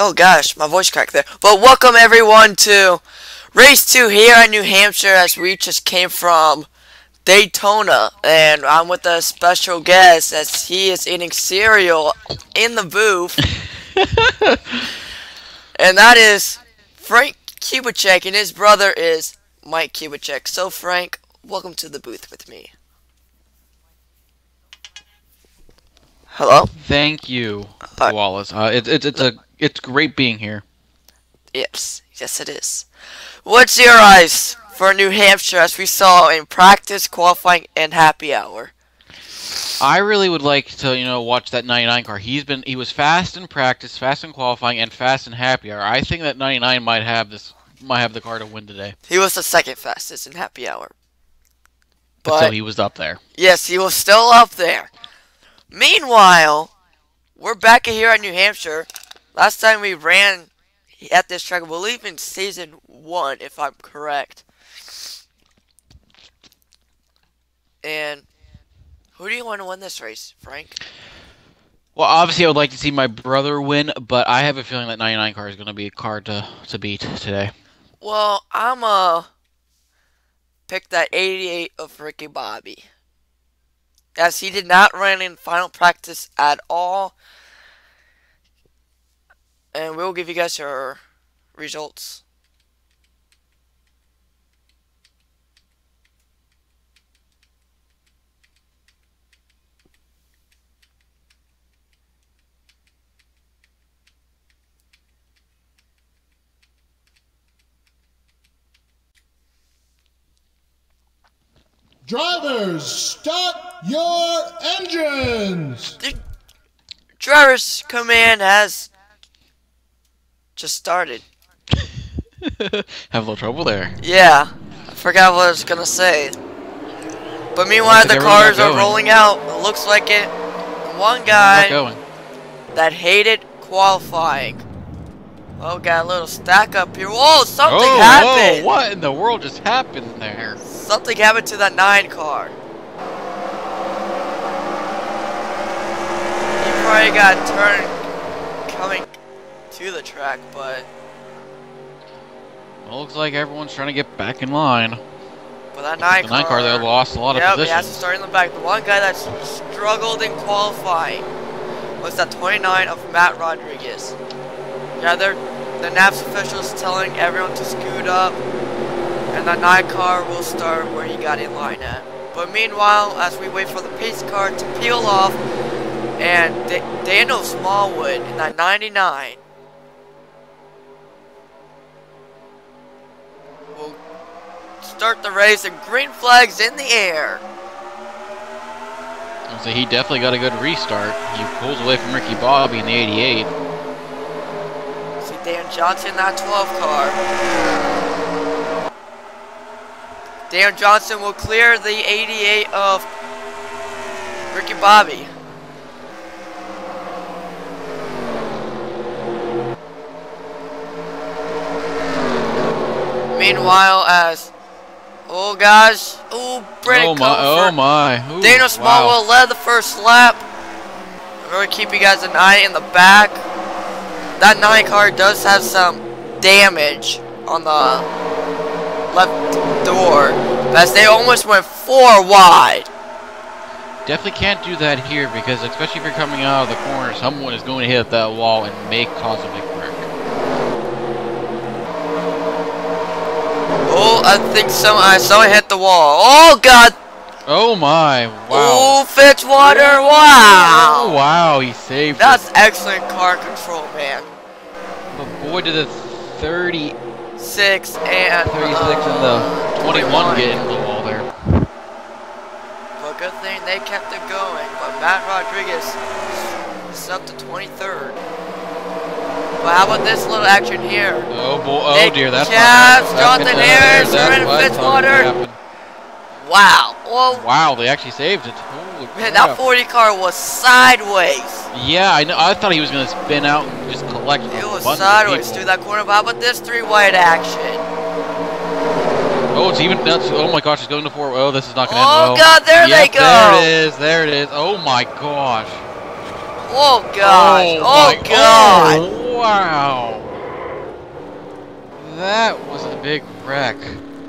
Oh gosh, my voice cracked there. But welcome everyone to Race 2 here in New Hampshire as we just came from Daytona. And I'm with a special guest as he is eating cereal in the booth. And that is Frank Kubicek, and his brother is Mike Kubicek. So Frank, welcome to the booth with me. Hello? Thank you, Wallace. It's great being here. Yes, it is. What's your eyes for New Hampshire as we saw in practice, qualifying, and happy hour? I really would like to, watch that 99 car. He was fast in practice, fast in qualifying, and fast in happy hour. I think that 99 might have the car to win today. He was the second fastest in happy hour. But so he was up there. Yes, he was still up there. Meanwhile, we're back here at New Hampshire. Last time we ran at this track, I believe in season 1, if I'm correct. And who do you want to win this race, Frank? Well, obviously I would like to see my brother win, but I have a feeling that 99 car is going to be a car to beat today. Well, I'm pick that 88 of Ricky Bobby, as he did not run in final practice at all. And we'll give you guys your results. Drivers, start your engines! The driver's command has just started. Have a little trouble there. Yeah, I forgot what I was gonna say. But meanwhile, the cars are rolling out. It looks like it. One guy that hated qualifying. Oh, got a little stack up here. Whoa, something happened! Whoa, what in the world just happened there? Something happened to that 9 car. He probably got turned coming to the track, but Well, looks like everyone's trying to get back in line. But that 9 car, the 9 car there lost a lot of positions. He has to start in the back. The one guy that struggled in qualifying was that 29 of Matt Rodriguez. Yeah, the NAPS officials telling everyone to scoot up, and that 9 car will start where he got in line at. But meanwhile, as we wait for the pace car to peel off, and Daniel Smallwood in that 99 will start the race, and green flags in the air. So he definitely got a good restart. He pulls away from Ricky Bobby in the 88. See Dan Johnson, that 12 car. Dan Johnson will clear the 88 of Ricky Bobby. Meanwhile, as Brandon Comfort, Daniel Smallwood led the first lap. We're going to keep you guys an eye in the back. That 9 car does have some damage on the left door, as they almost went 4 wide. Definitely can't do that here, because especially if you're coming out of the corner, someone is going to hit that wall and may cause a big wreck. Oh, I think someone hit the wall. Oh God! Oh my! Wow! Oh, Fitzwater! Wow! Oh wow! He saved. That's excellent car control, man. But boy, did the 36 and the 21 get into the wall there. But good thing they kept it going. But Matt Rodriguez is up to 23rd. But how about this little action here? Oh boy! Oh dear! That's Jonathan Harris, Brandon Fitzwater. Wow! Whoa! Wow! They actually saved it. Holy man, that 40 car was sideways. Yeah, I know. I thought he was gonna spin out and just collect. It was sideways through that corner. But how about this 3-wide action? Oh, it's even. Oh my gosh! It's going to 4. Oh, this is not gonna end well. Oh God! There they go. There it is. There it is. Oh my gosh! Oh God! Oh God! Wow. That was a big wreck.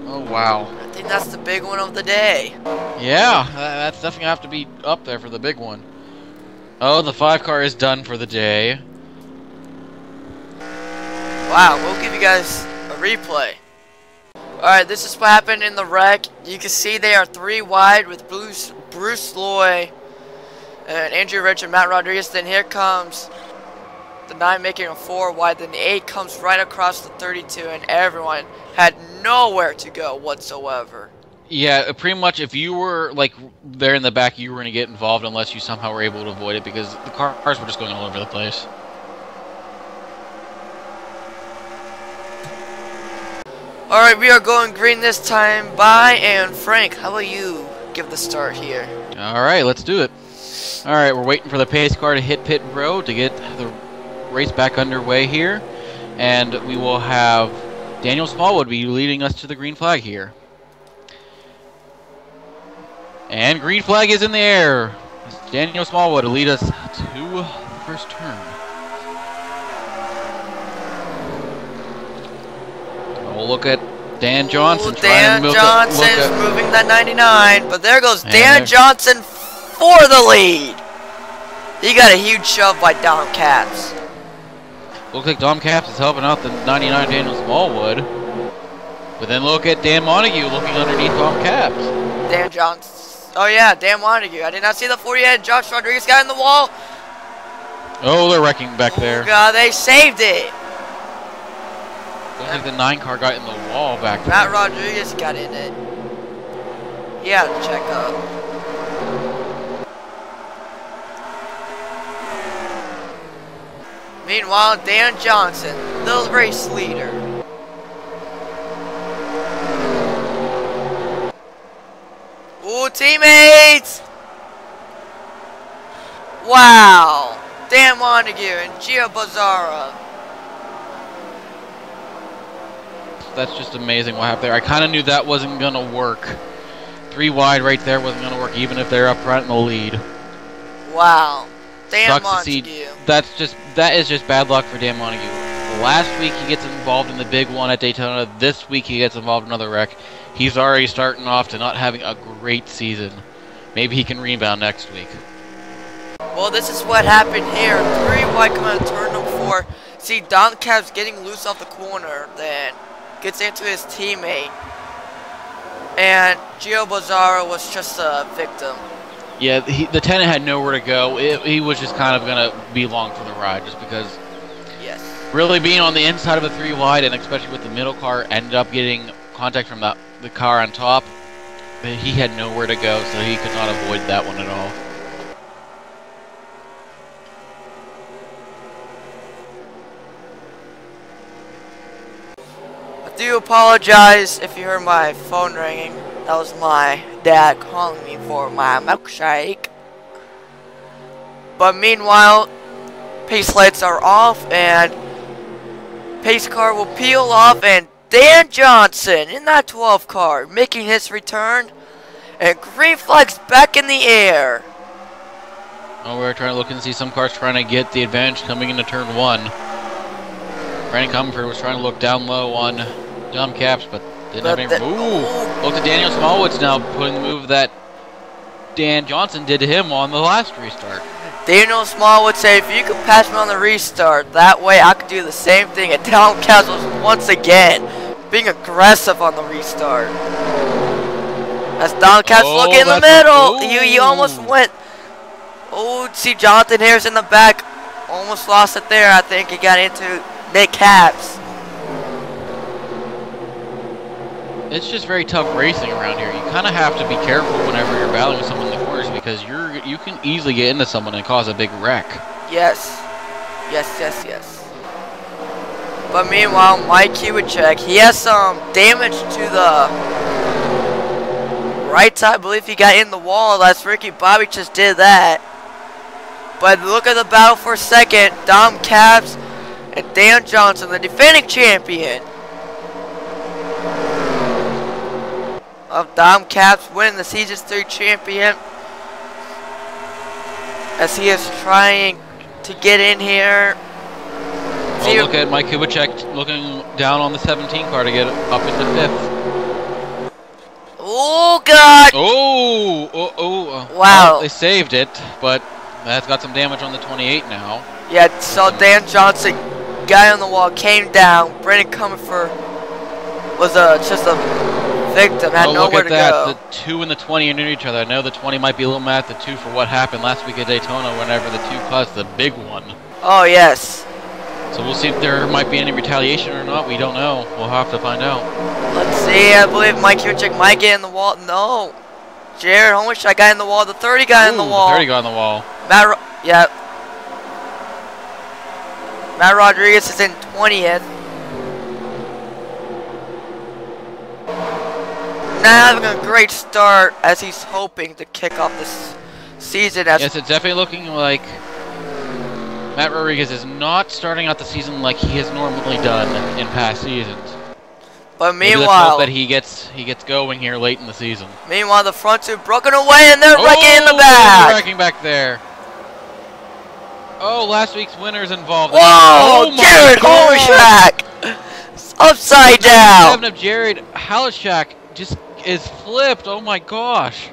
Oh, wow. I think that's the big one of the day. Yeah, that's definitely gonna have to be up there for the big one. Oh, the 5 car is done for the day. Wow, we'll give you guys a replay. Alright, this is what happened in the wreck. You can see they are 3 wide with Bruce Loy and Andrew Rich and Matt Rodriguez. Then here comes the 9 making a 4 wide. Then the 8 comes right across the 32, and everyone had nowhere to go whatsoever. Yeah, pretty much if you were like there in the back, you were going to get involved unless you somehow were able to avoid it because the cars were just going all over the place. Alright, we are going green this time. Bye, and Frank, how about you give the start here? Alright, let's do it. Alright, we're waiting for the pace car to hit pit road to get the race back underway here. And we will have Daniel Smallwood be leading us to the green flag here. And green flag is in the air. Daniel Smallwood to lead us to the first turn. Oh, look at Dan Johnson. Dan Johnson's moving that 99, but there goes Dan Johnson for the lead. He got a huge shove by Dom Caps. Looks like Dom Caps is helping out the 99 Daniel Smallwood. But then look at Dan Montague looking underneath Dom Caps. Dan Johnson. Oh yeah, Dan Montague. I did not see the 48. Josh Rodriguez got in the wall. Oh, they're wrecking back there. Oh god, they saved it. Looks like the 9 car got in the wall back there. Matt Rodriguez got in it. He had to check up. Meanwhile, Dan Johnson, the race leader. Ooh, teammates! Wow! Dan Montague and Gio Bazzara. That's just amazing what happened there. I kind of knew that wasn't going to work. 3 wide right there wasn't going to work even if they're up front in the lead. Wow. Dan Sucks Montague. to see. That is just bad luck for Dan Montague. Last week he gets involved in the big one at Daytona. This week he gets involved in another wreck. He's already starting off to not having a great season. Maybe he can rebound next week. Well, this is what happened here. 3 wide coming out of turn number 4. See, Don Cab's getting loose off the corner. Then gets into his teammate. And Gio Bazzara was just a victim. Yeah, the tenant had nowhere to go. He was just kind of going to be along for the ride just because really being on the inside of a 3 wide and especially with the middle car ended up getting contact from the car on top. He had nowhere to go, so he could not avoid that one at all. I do apologize if you heard my phone ringing. That was my dad calling me for my milkshake. But meanwhile, pace lights are off and pace car will peel off, and Dan Johnson in that 12 car making his return, and green flag's back in the air. Oh, we're trying to look and see some cars trying to get the advantage coming into turn 1. Brandon Comerford was trying to look down low on Dom Caps, but didn't have any room. Ooh, look at Daniel Smallwood's now putting the move that Dan Johnson did to him on the last restart. Daniel Smallwood said, if you could pass me on the restart, that way I could do the same thing. And Dom Caps was once again being aggressive on the restart. As Dom Caps look in the middle. He almost went. Oh, see Jonathan Harris in the back. Almost lost it there. I think he got into Nick Caps. It's just very tough racing around here. You kind of have to be careful whenever you're battling with someone in the corners because you can easily get into someone and cause a big wreck. Yes. Yes. But meanwhile, Mike Kubicek, he has some damage to the right side. I believe he got in the wall. That's Ricky Bobby just did that. But look at the battle for second. Dom Caps and Dan Johnson, the defending champion of Dom Caps, winning the Season 3 champion, as he is trying to get in here Well, look at Mike Kubicek looking down on the 17 car to get up into 5th. Oh, God! Wow. Well, they saved it, but that's got some damage on the 28 now. Yeah, so Dan Johnson, guy on the wall, came down. Brandon Comerford was just a victim, had nowhere to go. The 2 and the 20 are near each other. I know the 20 might be a little mad at the 2 for what happened last week at Daytona whenever the 2 caused the big one. Oh, yes. So we'll see if there might be any retaliation or not. We don't know. We'll have to find out. Let's see. I believe Mike Kubicek might get in the wall. No. Jared Homicek got in the wall. The 30 got in the wall. The 30 got in the wall. Matt Rodriguez is in 20th. Not having a great start as he's hoping to kick off this season. Yes, it's definitely looking like Matt Rodriguez is not starting out the season like he has normally done in past seasons. But meanwhile, that he gets going here late in the season. Meanwhile, the front 2 broken away and they're wrecking in the back. Wrecking back there. Oh, last week's winner's involved. Whoa, Jared Homicek upside down. The 7 of Jared Halashak just is flipped. Oh my gosh.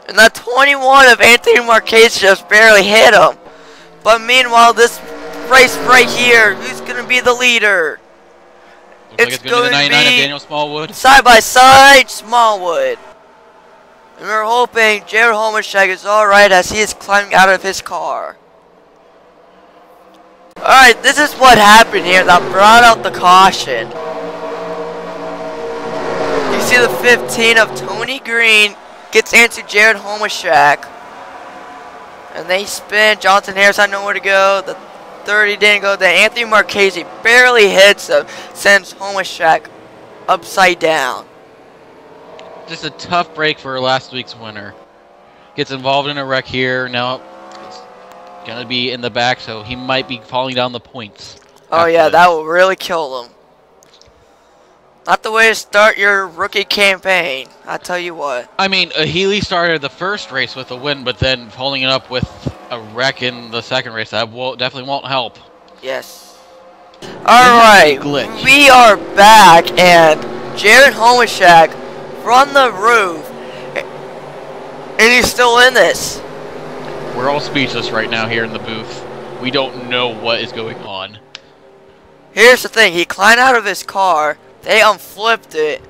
And that 21 of Anthony Marquez just barely hit him. But meanwhile, this race right here, who's going to be the leader? Looks like it's going to be the 99 of Daniel Smallwood. Side by side, Smallwood. And we're hoping Jared Homicek is alright as he is climbing out of his car. Alright, this is what happened here that brought out the caution. You see the 15 of Tony Green gets into Jared Homicek. And they spin. Jonathan Harris had nowhere to go. The 30 didn't go. Then Anthony Marchese barely hits him. Sends Homicek upside down. Just a tough break for last week's winner. Gets involved in a wreck here. Now it's going to be in the back, so he might be falling down the points. Oh, yeah, that will really kill him. Not the way to start your rookie campaign, I tell you what. I mean, Healy started the first race with a win, but then following it up with a wreck in the second race, that definitely won't help. Yes. Alright, we are back, and Jared Homicek from the roof, and he's still in this. We're all speechless right now here in the booth. We don't know what is going on. Here's the thing, he climbed out of his car. They unflipped it,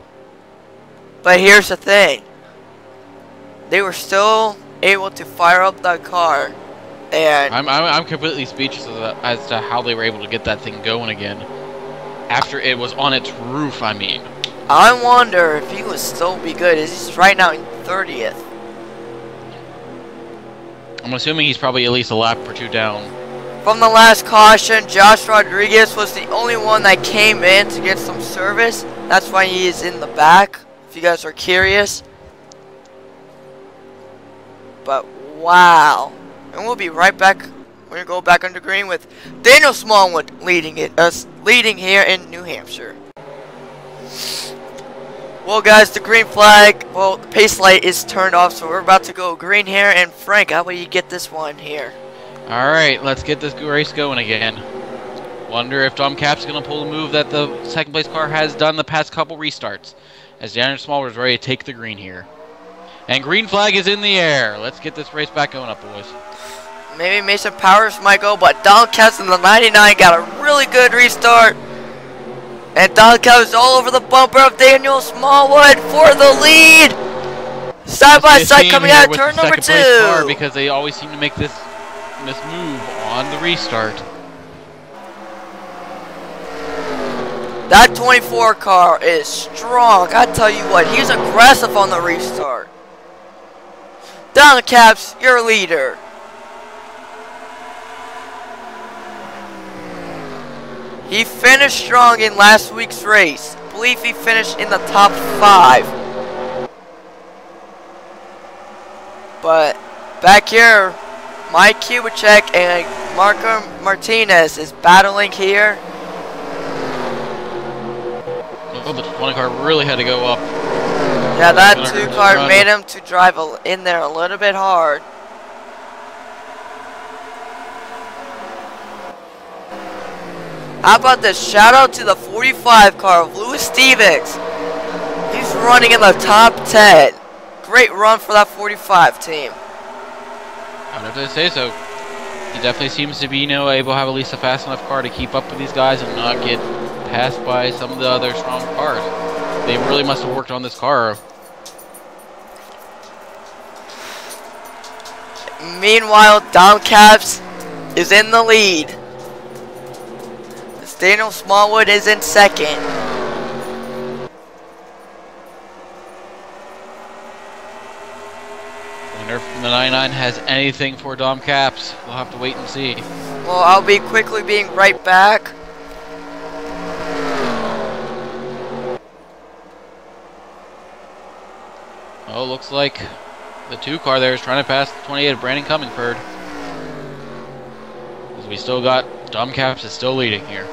but here's the thing. They were still able to fire up that car, and I'm completely speechless as to how they were able to get that thing going again after it was on its roof. I mean, I wonder if he would still be good. He's right now in 30th. I'm assuming he's probably at least a lap or 2 down. From the last caution, Josh Rodriguez was the only one that came in to get some service. That's why he is in the back, if you guys are curious. But wow. And we'll be right back. We're going to go back under green with Daniel Smallwood leading here in New Hampshire. Well, guys, the green flag, well, the pace light is turned off, so we're about to go green here. And Frank, how about you get this one here? Alright, let's get this race going again. Wonder if Dom Cap's going to pull the move that the second place car has done the past couple restarts. As Daniel Smallwood is ready to take the green here. And green flag is in the air. Let's get this race back going up, boys. Maybe Mason Powers might go, but Donald Caps in the 99 got a really good restart. And Donald Caps is all over the bumper of Daniel Smallwood for the lead. Side by side coming out of turn number 2. Because they always seem to make this move on the restart. That 24 car is strong. I tell you what, he's aggressive on the restart. Down the Caps, your leader. He finished strong in last week's race. I believe he finished in the top 5. But back here, Mike Kubicek and Marco Martinez is battling here. Oh, the 20 car really had to go up. Yeah, that 2 car made him to drive in there a little bit hard. How about this? Shout out to the 45 car of Lewis Stevens. He's running in the top 10. Great run for that 45 team. I would have to say so. He definitely seems to be, able to have at least a fast enough car to keep up with these guys and not get passed by some of the other strong cars. They really must have worked on this car. Meanwhile, Dom Caps is in the lead. Daniel Smallwood is in second. Wonder if the 99 has anything for Dom Caps. We'll have to wait and see. Well, I'll be quickly being right back. Oh, looks like the 2 car there is trying to pass the 28 of Brandon Cummingford. Because we still got Dom Caps is still leading here.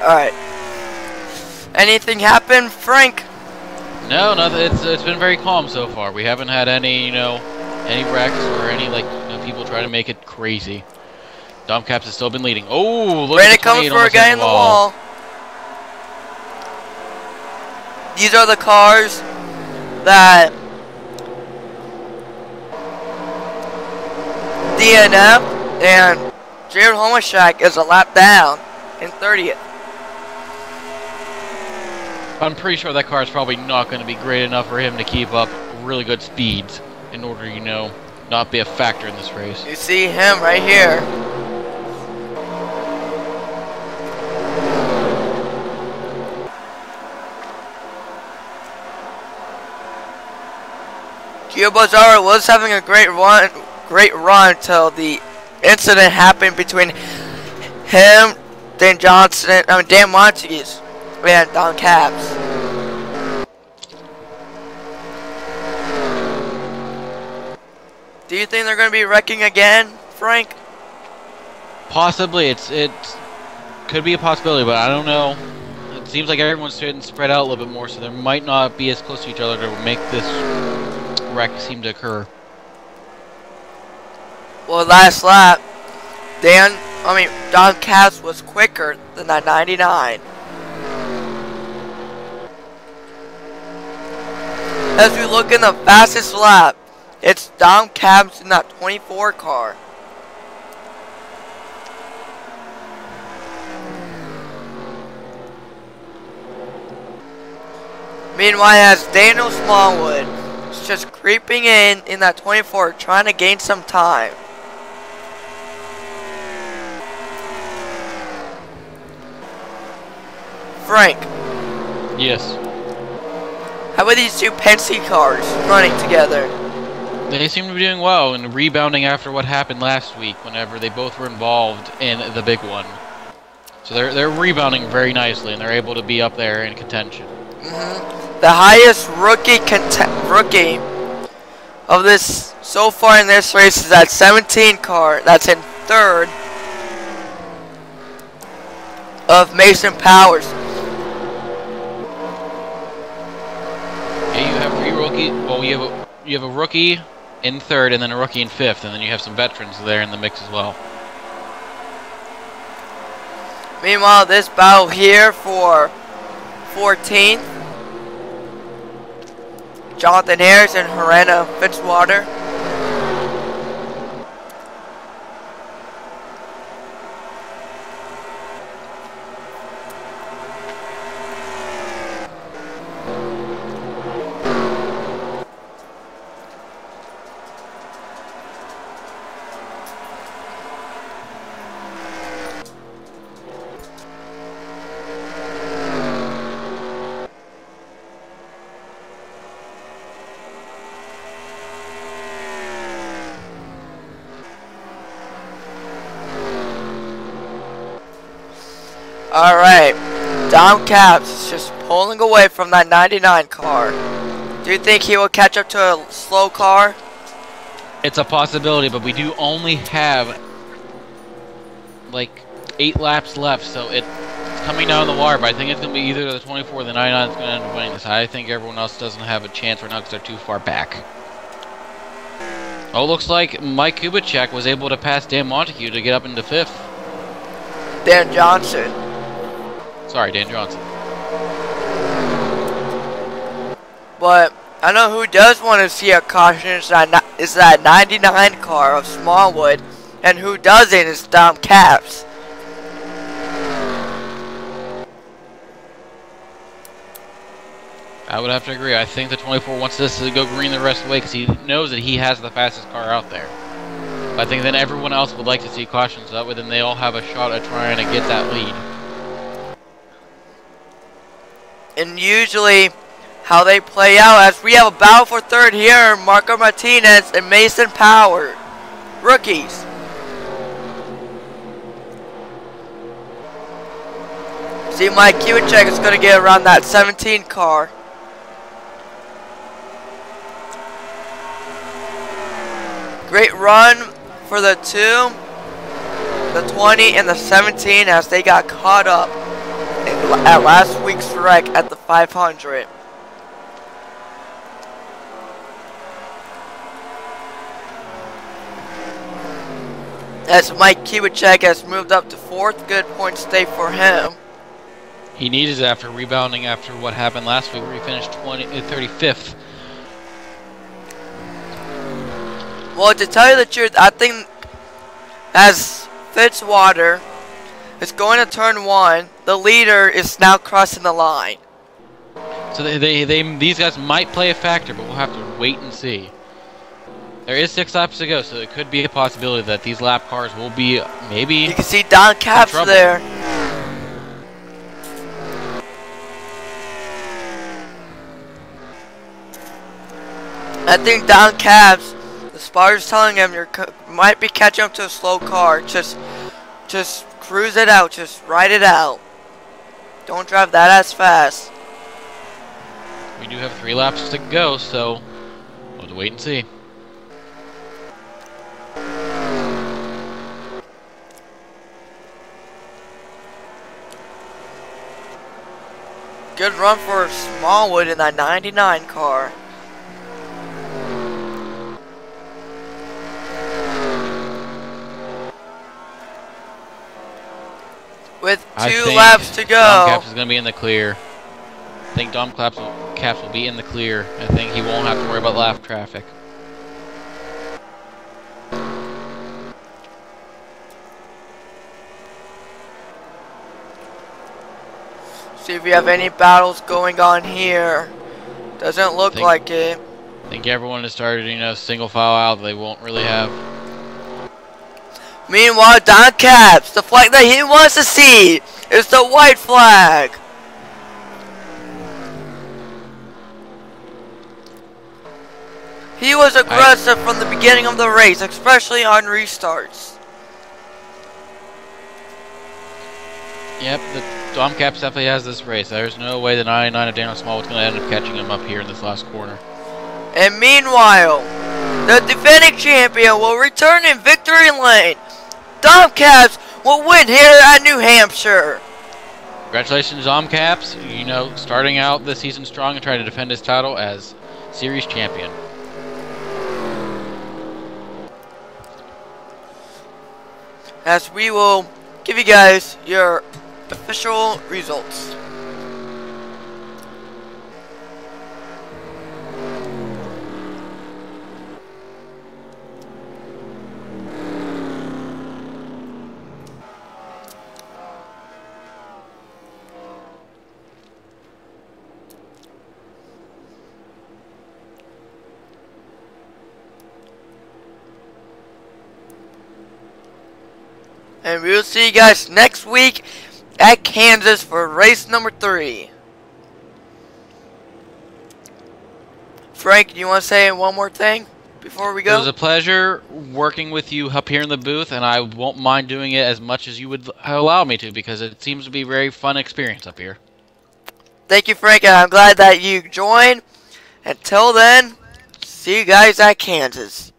Alright. Anything happen, Frank? No, nothing. It's been very calm so far. We haven't had any, any wrecks or any people try to make it crazy. Dom Caps has still been leading. Oh, look Brandon at the 28 coming for a guy in the wall. These are the cars that DNF and Jared Homashak is a lap down in 30th. I'm pretty sure that car is probably not going to be great enough for him to keep up really good speeds in order, not be a factor in this race. You see him right here. Gio Bazzaro was having a great run till the incident happened between him, Dan Montes, and Dom Caps. Do you think they're going to be wrecking again, Frank? Possibly. It could be a possibility, but I don't know. It seems like everyone's getting spread out a little bit more, so they might not be as close to each other to make this wreck seem to occur. Well, last lap, Dom Caps was quicker than that 99. As we look in the fastest lap, it's Dom Caps in that 24 car. Meanwhile, as Daniel Smallwood is just creeping in that 24, trying to gain some time. Frank. Yes. How about these two Penske cars running together? They seem to be doing well and rebounding after what happened last week whenever they both were involved in the big one. So they're rebounding very nicely and they're able to be up there in contention. The highest rookie of this so far in this race is that 17 car that's in third of Mason Powers. Yeah, you have rookie. Well, you have a rookie in third and then a rookie in fifth, and then you have some veterans there in the mix as well. Meanwhile, this battle here for 14th, Jonathan Harris and Helena Fitzwater. Alright, Dom Caps is just pulling away from that 99 car. Do you think he will catch up to a slow car? It's a possibility, but we do only have like 8 laps left, so it's coming down the wire. But I think it's going to be either the 24 or the 99 that's going to end up winning this. I think everyone else doesn't have a chance right now because they're too far back. Oh, looks like Mike Kubicek was able to pass Dan Montague to get up into 5th. Dan Johnson. Sorry, Dan Johnson. But I know who does want to see a caution is that 99 car of Smallwood, and who doesn't is Dom Caps. I would have to agree. I think the 24 wants this to go green the rest of the way because he knows that he has the fastest car out there. But I think then everyone else would like to see cautions, so that way then they all have a shot at trying to get that lead. And usually how they play out, as we have a battle for third here, Marco Martinez and Mason Power, rookies. See, Mike Kubicek is going to get around that 17 car. Great run for the 2, the 20, and the 17 as they got caught up at last week's wreck at the 500. As Mike Kubicek has moved up to 4th, good point stay for him. He needed it after rebounding after what happened last week where he finished 35th. Well, to tell you the truth, I think as Fitzwater is going to turn 1, the leader is now crossing the line. So these guys might play a factor, but we'll have to wait and see. There is 6 laps to go, so it could be a possibility that these lap cars will be maybe. You can see Don Caps there. I think Don Caps, the spotter's telling him you might be catching up to a slow car. Just cruise it out. Just ride it out. Don't drive that as fast. We do have 3 laps to go, so we'll have to wait and see. Good run for Smallwood in that 99 car. With 2 laps to go. Dom Caps is going to be in the clear. I think Dom Caps will be in the clear. I think he won't have to worry about lap traffic. See if we have any battles going on here. Doesn't look like it. I think everyone has started, single file out. They won't really have. Meanwhile, Don Caps, the flag that he wants to see is the white flag. He was aggressive from the beginning of the race, especially on restarts. Yep, the Dom Caps definitely has this race. There's no way the 99 of Daniel Smallwood's going to end up catching him up here in this last corner. And meanwhile, the defending champion will return in victory lane. Dom Caps will win here at New Hampshire. Congratulations, Dom Caps. Starting out this season strong and trying to defend his title as series champion. As we will give you guys your official results. And we'll see you guys next week at Kansas for race number 3. Frank, do you want to say one more thing before we go? It was a pleasure working with you up here in the booth, and I won't mind doing it as much as you would allow me to, because it seems to be a very fun experience up here. Thank you, Frank, and I'm glad that you joined. Until then, see you guys at Kansas.